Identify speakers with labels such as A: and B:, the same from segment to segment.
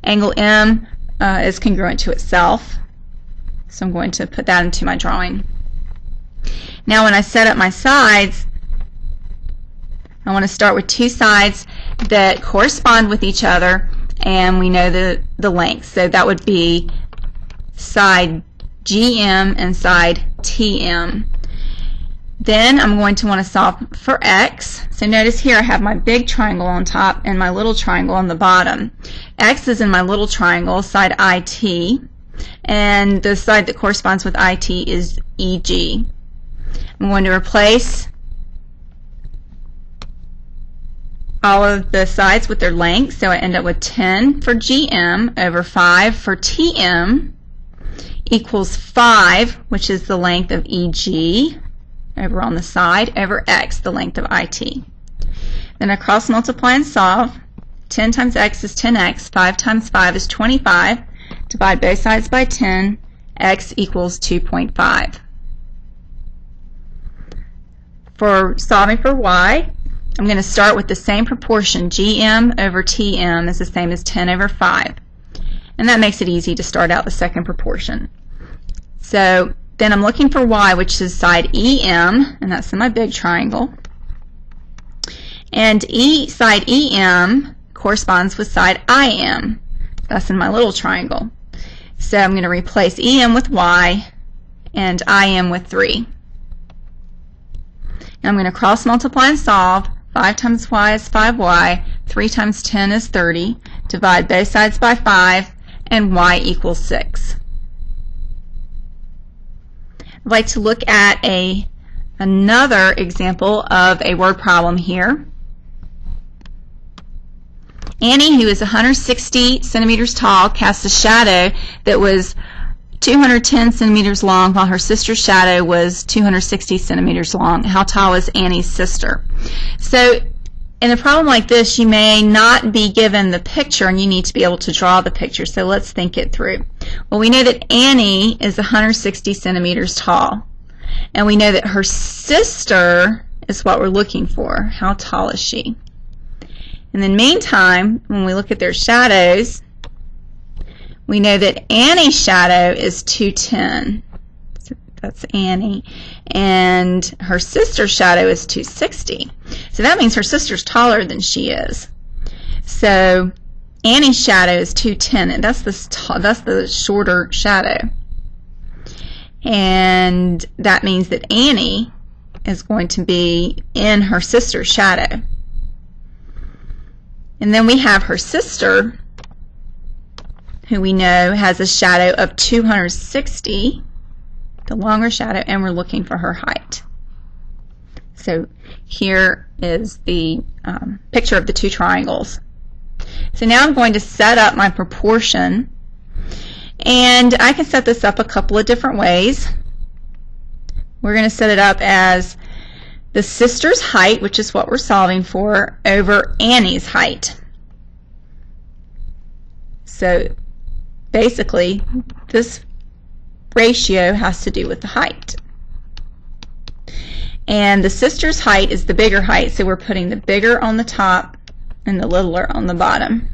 A: Angle M is congruent to itself, so I'm going to put that into my drawing. Now when I set up my sides, I want to start with two sides that correspond with each other, and we know the length. So that would be side GM and side TM. Then I'm going to want to solve for X. So notice here I have my big triangle on top and my little triangle on the bottom. X is in my little triangle, side IT, and the side that corresponds with IT is EG. I'm going to replace all of the sides with their length, so I end up with 10 for GM over 5 for TM equals 5, which is the length of EG over on the side, over X, the length of IT. Then I cross multiply and solve. 10 times X is 10X, 5 times 5 is 25. Divide both sides by 10, X equals 2.5. For solving for Y, I'm going to start with the same proportion. GM over TM is the same as 10 over 5. And that makes it easy to start out the second proportion. So then I'm looking for Y, which is side EM, and that's in my big triangle. And side EM corresponds with side IM. That's in my little triangle. So I'm going to replace EM with Y and IM with 3. And I'm going to cross multiply and solve. 5 times Y is 5Y, 3 times 10 is 30. Divide both sides by 5, and Y equals 6. I'd like to look at another example of a word problem here. Annie, who is 160 centimeters tall, cast a shadow that was 210 centimeters long, while her sister's shadow was 260 centimeters long. How tall is Annie's sister? So in a problem like this, you may not be given the picture, and you need to be able to draw the picture. So let's think it through. Well, we know that Annie is 160 centimeters tall, and we know that her sister is what we're looking for. How tall is she? In the meantime, when we look at their shadows, we know that Annie's shadow is 210. So that's Annie. And her sister's shadow is 260. So that means her sister's taller than she is. So Annie's shadow is 210, and that's the shorter shadow. And that means that Annie is going to be in her sister's shadow. And then we have her sister, who we know has a shadow of 260, the longer shadow, and we're looking for her height. So here is the picture of the two triangles. So now I'm going to set up my proportion, and I can set this up a couple of different ways. We're going to set it up as the sister's height, which is what we're solving for, over Annie's height. So basically, this ratio has to do with the height. And the sister's height is the bigger height, so we're putting the bigger on the top and the littler on the bottom.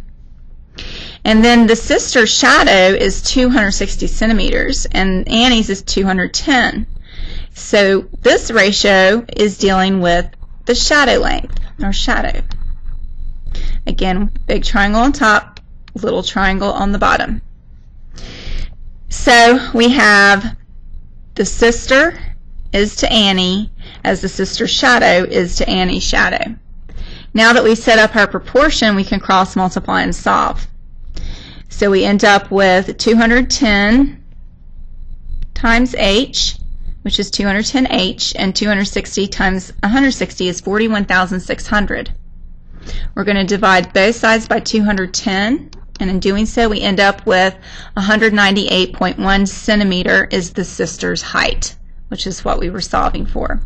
A: And then the sister's shadow is 260 centimeters, and Annie's is 210. So this ratio is dealing with the shadow length, or shadow. Again, big triangle on top, little triangle on the bottom. So we have the sister is to Annie as the sister's shadow is to Annie's shadow. Now that we've set up our proportion, we can cross multiply and solve. So we end up with 210 times H, which is 210H, and 260 times 160 is 41,600. We're going to divide both sides by 210, and in doing so we end up with 198.1 centimeter is the sister's height, which is what we were solving for.